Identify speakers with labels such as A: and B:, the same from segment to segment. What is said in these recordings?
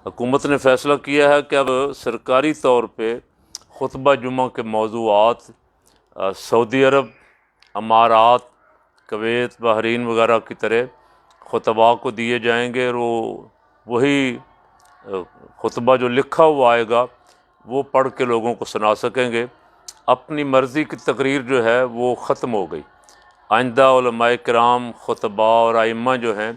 A: حکومت نے فیصلہ کیا ہے کہ اب سرکاری طور پہ خطبہ جمعہ کے موضوعات سعودی عرب، امارات، کویت، بحرین وغیرہ کی طرح خطباء کو دیے جائیں گے، اور وہی خطبہ جو لکھا ہوا آئے گا وہ پڑھ کے لوگوں کو سنا سکیں گے۔ اپنی مرضی کی تقریر جو ہے وہ ختم ہو گئی۔ آئندہ علماء کرام، خطباء اور ائمہ جو ہیں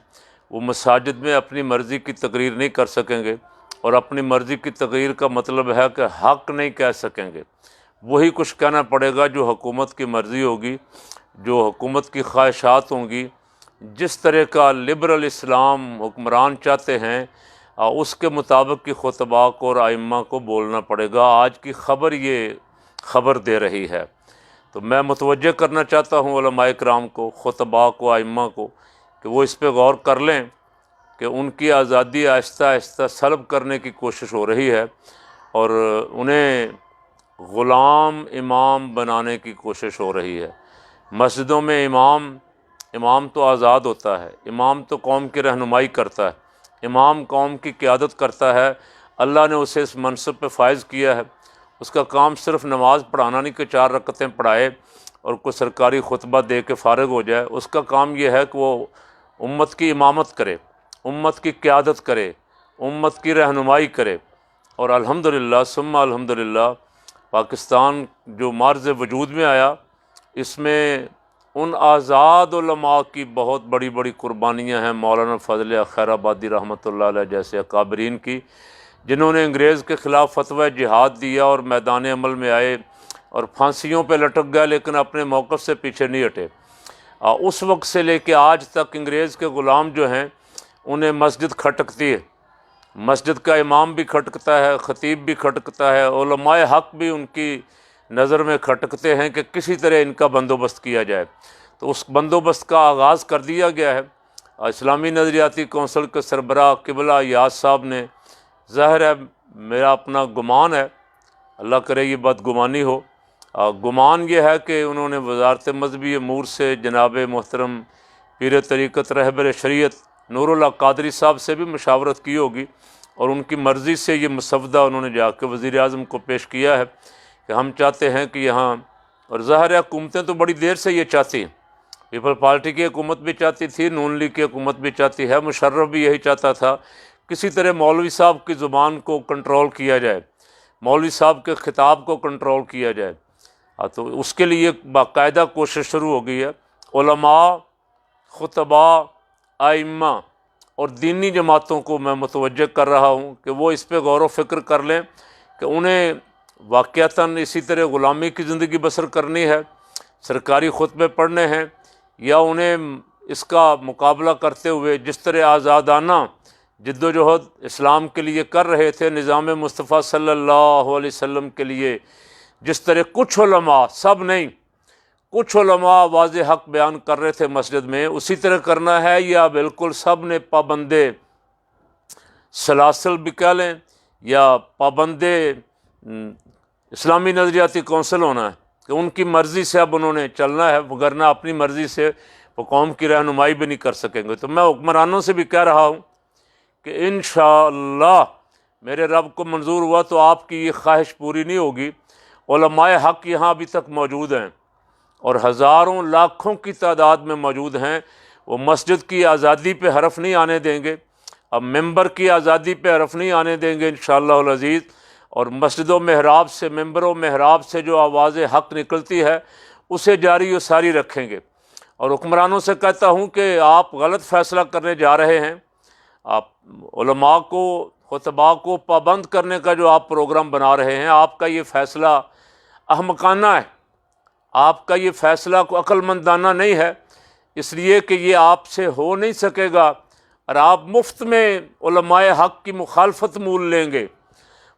A: وہ مساجد میں اپنی مرضی کی تقریر نہیں کر سکیں گے، اور اپنی مرضی کی تقریر کا مطلب ہے کہ حق نہیں کہہ سکیں گے۔ وہی کچھ کہنا پڑے گا جو حکومت کی مرضی ہوگی، جو حکومت کی خواہشات ہوں گی، جس طرح کا لبرل اسلام حکمران چاہتے ہیں اس کے مطابق کی خطباء کو اور ائمہ کو بولنا پڑے گا۔ آج کی خبر یہ خبر دے رہی ہے، تو میں متوجہ کرنا چاہتا ہوں علماء کرام کو، خطباء کو، ائمہ کو، کہ وہ اس پہ غور کر لیں کہ ان کی آزادی آہستہ آہستہ سلب کرنے کی کوشش ہو رہی ہے، اور انہیں غلام امام بنانے کی کوشش ہو رہی ہے۔ مسجدوں میں امام تو آزاد ہوتا ہے، امام تو قوم کی رہنمائی کرتا ہے، امام قوم کی قیادت کرتا ہے۔ اللہ نے اسے اس منصب پہ فائز کیا ہے۔ اس کا کام صرف نماز پڑھانا نہیں کہ 4 رکعتیں پڑھائے اور کوئی سرکاری خطبہ دے کے فارغ ہو جائے۔ اس کا کام یہ ہے کہ وہ امت کی امامت کرے، امت کی قیادت کرے، امت کی رہنمائی کرے۔ اور الحمدللہ ثم الحمدللہ پاکستان جو معرض وجود میں آیا، اس میں ان آزاد علماء کی بہت بڑی بڑی قربانیاں ہیں، مولانا فضل خیر آبادی رحمۃ اللہ علیہ جیسے اکابرین کی، جنہوں نے انگریز کے خلاف فتویٰ جہاد دیا اور میدان عمل میں آئے اور پھانسیوں پہ لٹک گئے، لیکن اپنے موقف سے پیچھے نہیں ہٹے۔ اس وقت سے لے کے آج تک انگریز کے غلام جو ہیں انہیں مسجد کھٹکتی ہے، مسجد کا امام بھی کھٹکتا ہے، خطیب بھی کھٹکتا ہے، علماء حق بھی ان کی نظر میں کھٹکتے ہیں کہ کسی طرح ان کا بندوبست کیا جائے۔ تو اس بندوبست کا آغاز کر دیا گیا ہے۔ اسلامی نظریاتی کونسل کے سربراہ قبلہ یاس صاحب نے، ظاہر ہے میرا اپنا گمان ہے، اللہ کرے یہ بدگمانی ہو، گمان یہ ہے کہ انہوں نے وزارت مذہبی امور سے جناب محترم پیر طریقت رہبر شریعت نور اللہ قادری صاحب سے بھی مشاورت کی ہوگی، اور ان کی مرضی سے یہ مسودہ انہوں نے جا کے وزیر اعظم کو پیش کیا ہے کہ ہم چاہتے ہیں کہ یہاں، اور ظاہر ہے حکومتیں تو بڑی دیر سے یہ چاہتی ہیں، پیپل پارٹی کی حکومت بھی چاہتی تھی، نون لیگ کی حکومت بھی چاہتی ہے، مشرف بھی یہی چاہتا تھا، کسی طرح مولوی صاحب کی زبان کو کنٹرول کیا جائے، مولوی صاحب کے خطاب کو کنٹرول کیا جائے۔ تو اس کے لیے باقاعدہ کوشش شروع ہو گئی ہے۔ علماء، خطباء، ائمہ اور دینی جماعتوں کو میں متوجہ کر رہا ہوں کہ وہ اس پہ غور و فکر کر لیں کہ انہیں واقعتاً اسی طرح غلامی کی زندگی بسر کرنی ہے، سرکاری خطبے پڑھنے ہیں، یا انہیں اس کا مقابلہ کرتے ہوئے جس طرح آزادانہ جد و جہد اسلام کے لیے کر رہے تھے، نظام مصطفیٰ صلی اللہ علیہ وسلم کے لیے جس طرح کچھ علماء، سب نہیں، کچھ علماء واضح حق بیان کر رہے تھے مسجد میں، اسی طرح کرنا ہے، یا بالکل سب نے پابندے سلاسل بھی کہہ لیں یا پابندے اسلامی نظریاتی کونسل ہونا ہے کہ ان کی مرضی سے اب انہوں نے چلنا ہے، وگرنہ اپنی مرضی سے وہ قوم کی رہنمائی بھی نہیں کر سکیں گے۔ تو میں حکمرانوں سے بھی کہہ رہا ہوں کہ انشاءاللہ میرے رب کو منظور ہوا تو آپ کی یہ خواہش پوری نہیں ہوگی۔ علماء حق یہاں ابھی تک موجود ہیں اور ہزاروں لاکھوں کی تعداد میں موجود ہیں، وہ مسجد کی آزادی پہ حرف نہیں آنے دیں گے، اب ممبر کی آزادی پہ حرف نہیں آنے دیں گے انشاءاللہ العزیز، اور مسجد و محراب سے، ممبر و محراب سے جو آواز حق نکلتی ہے اسے جاری و ساری رکھیں گے۔ اور حکمرانوں سے کہتا ہوں کہ آپ غلط فیصلہ کرنے جا رہے ہیں، آپ علماء کو، خطباء کو پابند کرنے کا جو آپ پروگرام بنا رہے ہیں، آپ کا یہ فیصلہ احمقانہ ہے، آپ کا یہ فیصلہ کو عقل مندانہ نہیں ہے، اس لیے کہ یہ آپ سے ہو نہیں سکے گا، اور آپ مفت میں علماء حق کی مخالفت مول لیں گے۔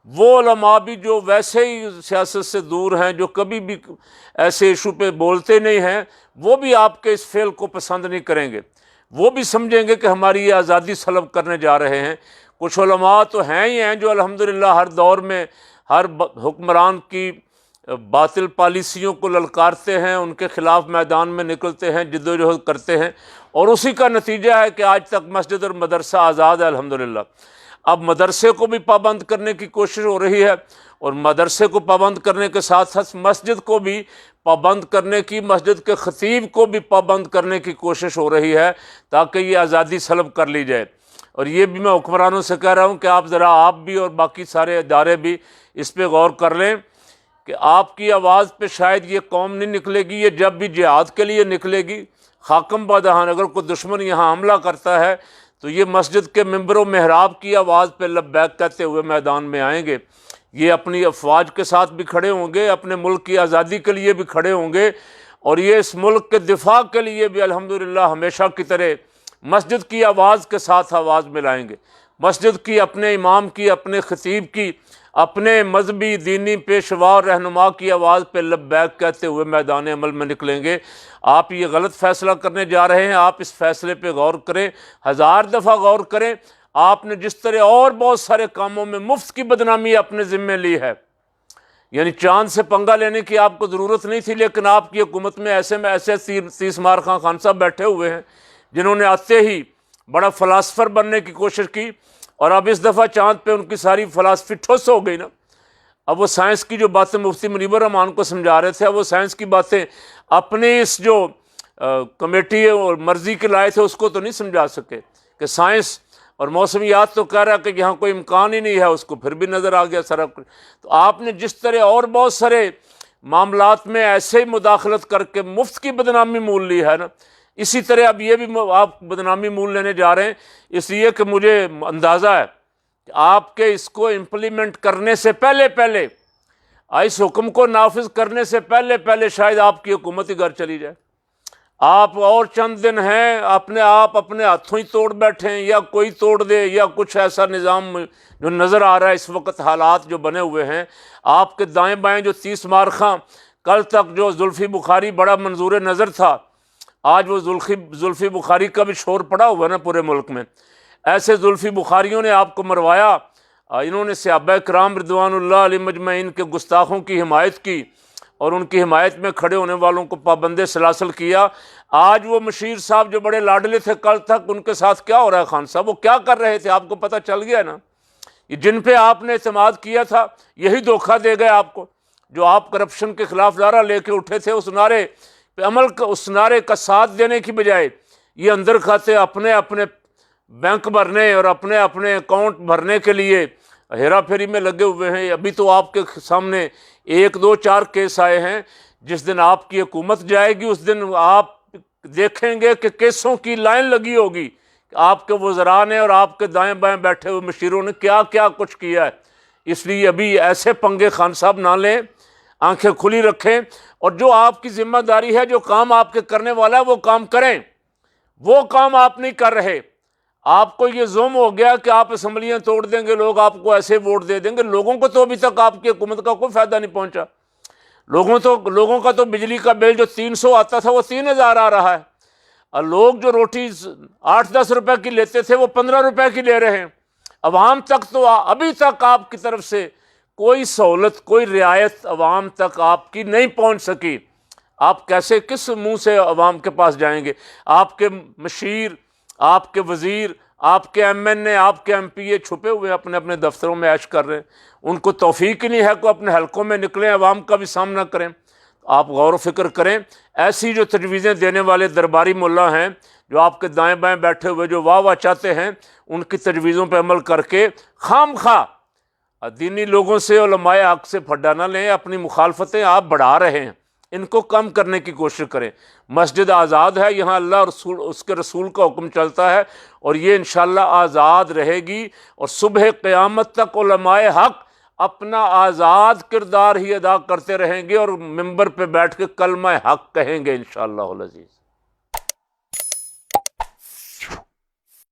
A: وہ علماء بھی جو ویسے ہی سیاست سے دور ہیں، جو کبھی بھی ایسے ایشو پہ بولتے نہیں ہیں، وہ بھی آپ کے اس فعل کو پسند نہیں کریں گے، وہ بھی سمجھیں گے کہ ہماری یہ آزادی سلب کرنے جا رہے ہیں۔ کچھ علماء تو ہیں ہی ہیں جو الحمدللہ ہر دور میں ہر حکمران کی باطل پالیسیوں کو للکارتے ہیں، ان کے خلاف میدان میں نکلتے ہیں، جد و جہد کرتے ہیں، اور اسی کا نتیجہ ہے کہ آج تک مسجد اور مدرسہ آزاد ہے الحمدللہ۔ اب مدرسے کو بھی پابند کرنے کی کوشش ہو رہی ہے، اور مدرسے کو پابند کرنے کے ساتھ ساتھ مسجد کو بھی پابند کرنے کی، مسجد کے خطیب کو بھی پابند کرنے کی کوشش ہو رہی ہے، تاکہ یہ آزادی سلب کر لی جائے۔ اور یہ بھی میں حکمرانوں سے کہہ رہا ہوں کہ آپ بھی اور باقی سارے ادارے بھی اس پہ غور کر لیں کہ آپ کی آواز پہ شاید یہ قوم نہیں نکلے گی، یہ جب بھی جہاد کے لیے نکلے گی، حاکم بادہان اگر کوئی دشمن یہاں حملہ کرتا ہے تو یہ مسجد کے ممبر و محراب کی آواز پہ لبیک کہتے ہوئے میدان میں آئیں گے، یہ اپنی افواج کے ساتھ بھی کھڑے ہوں گے، اپنے ملک کی آزادی کے لیے بھی کھڑے ہوں گے، اور یہ اس ملک کے دفاع کے لیے بھی الحمدللہ ہمیشہ کی طرح مسجد کی آواز کے ساتھ آواز ملائیں گے، مسجد کی، اپنے امام کی، اپنے خطیب کی، اپنے مذہبی دینی پیشوا اور رہنما کی آواز پہ لبیک کہتے ہوئے میدان عمل میں نکلیں گے۔ آپ یہ غلط فیصلہ کرنے جا رہے ہیں، آپ اس فیصلے پہ غور کریں، 1000 دفعہ غور کریں۔ آپ نے جس طرح اور بہت سارے کاموں میں مفت کی بدنامی اپنے ذمے لی ہے، یعنی چاند سے پنگا لینے کی آپ کو ضرورت نہیں تھی، لیکن آپ کی حکومت میں ایسے 30 مار خان صاحب بیٹھے ہوئے ہیں جنہوں نے آتے ہی بڑا فلاسفر بننے کی کوشش کی، اور اب اس دفعہ چاند پہ ان کی ساری فلاسفی ٹھوس ہو گئی نا۔ اب وہ سائنس کی جو باتیں مفتی منیب الرحمان کو سمجھا رہے تھے، اب وہ سائنس کی باتیں اپنے اس جو کمیٹی اور مرضی کے لائے تھے اس کو تو نہیں سمجھا سکے، کہ سائنس اور موسمیات تو کہہ رہا کہ یہاں کوئی امکان ہی نہیں ہے، اس کو پھر بھی نظر آ گیا سارا کچھ۔ تو آپ نے جس طرح اور بہت سارے معاملات میں ایسے ہی مداخلت کر کے مفت کی بدنامی مول لی ہے نا، اسی طرح اب یہ بھی آپ بدنامی مول لینے جا رہے ہیں، اس لیے کہ مجھے اندازہ ہے کہ آپ کے اس کو امپلیمنٹ کرنے سے پہلے اس حکم کو نافذ کرنے سے پہلے شاید آپ کی حکومت ہی گھر چلی جائے۔ آپ اور چند دن ہیں، اپنے ہاتھوں ہی توڑ بیٹھے ہیں، یا کوئی توڑ دے، یا کچھ ایسا نظام جو نظر آ رہا ہے اس وقت، حالات جو بنے ہوئے ہیں آپ کے دائیں بائیں، جو 30 مارخاں کل تک جو زلفی بخاری بڑا منظور نظر تھا، آج وہ زلفی بخاری کا بھی شور پڑا ہوا ہے نا پورے ملک میں۔ ایسے زلفی بخاریوں نے آپ کو مروایا، انہوں نے صحابہ کرام رضوان اللہ علیہ مجمعین کے گستاخوں کی حمایت کی، اور ان کی حمایت میں کھڑے ہونے والوں کو پابند سلاسل کیا۔ آج وہ مشیر صاحب جو بڑے لاڈلے تھے کل تک، ان کے ساتھ کیا ہو رہا ہے خان صاحب؟ وہ کیا کر رہے تھے؟ آپ کو پتہ چل گیا نا، یہ جن پہ آپ نے اعتماد کیا تھا یہی دھوکہ دے گئے آپ کو، جو آپ کرپشن کے خلاف نعرہ لے کے اٹھے تھے، اس نعرے پہ عمل کا، اس نعرے کا ساتھ دینے کی بجائے یہ اندر کھاتے اپنے بینک بھرنے اور اپنے اکاؤنٹ بھرنے کے لیے ہیرا پھیری میں لگے ہوئے ہیں۔ ابھی تو آپ کے سامنے 1 2 4 کیس آئے ہیں، جس دن آپ کی حکومت جائے گی اس دن آپ دیکھیں گے کہ کیسوں کی لائن لگی ہوگی کہ آپ کے وزراء نے اور آپ کے دائیں بائیں بیٹھے ہوئے مشیروں نے کیا کیا کچھ کیا ہے۔ اس لیے ابھی ایسے پنگے خان صاحب نہ لیں، آنکھیں کھلی رکھیں، اور جو آپ کی ذمہ داری ہے، جو کام آپ کے کرنے والا ہے وہ کام کریں۔ وہ کام آپ نہیں کر رہے، آپ کو یہ ظلم ہو گیا کہ آپ اسمبلیاں توڑ دیں گے، لوگ آپ کو ایسے ووٹ دے دیں گے۔ لوگوں کو تو ابھی تک آپ کی حکومت کا کوئی فائدہ نہیں پہنچا۔ لوگوں کا تو بجلی کا بل جو 300 آتا تھا وہ 3000 آ رہا ہے، اور لوگ جو روٹی 8-10 روپے کی لیتے تھے وہ 15 روپے کی لے رہے ہیں۔ عوام تک تو ابھی تک آپ کی طرف سے کوئی سہولت، کوئی رعایت عوام تک آپ کی نہیں پہنچ سکی۔ آپ کیسے، کس منہ سے عوام کے پاس جائیں گے؟ آپ کے مشیر، آپ کے وزیر، آپ کے MNA، آپ کے MP چھپے ہوئے اپنے دفتروں میں عیش کر رہے ہیں، ان کو توفیق ہی نہیں ہے کہ اپنے حلقوں میں نکلیں، عوام کا بھی سامنا کریں۔ آپ غور و فکر کریں، ایسی جو تجویزیں دینے والے درباری ملا ہیں، جو آپ کے دائیں بائیں بیٹھے ہوئے جو واہ چاہتے ہیں، ان کی تجویزوں پہ عمل کر کے خام خواہ دینی لوگوں سے، علماء حق سے پھڈا نہ لیں۔ اپنی مخالفتیں آپ بڑھا رہے ہیں، ان کو کم کرنے کی کوشش کریں۔ مسجد آزاد ہے، یہاں اللہ اور اس کے رسول کا حکم چلتا ہے، اور یہ انشاءاللہ آزاد رہے گی، اور صبح قیامت تک علماء حق اپنا آزاد کردار ہی ادا کرتے رہیں گے، اور ممبر پہ بیٹھ کے کلمہ حق کہیں گے انشاءاللہ العزیز۔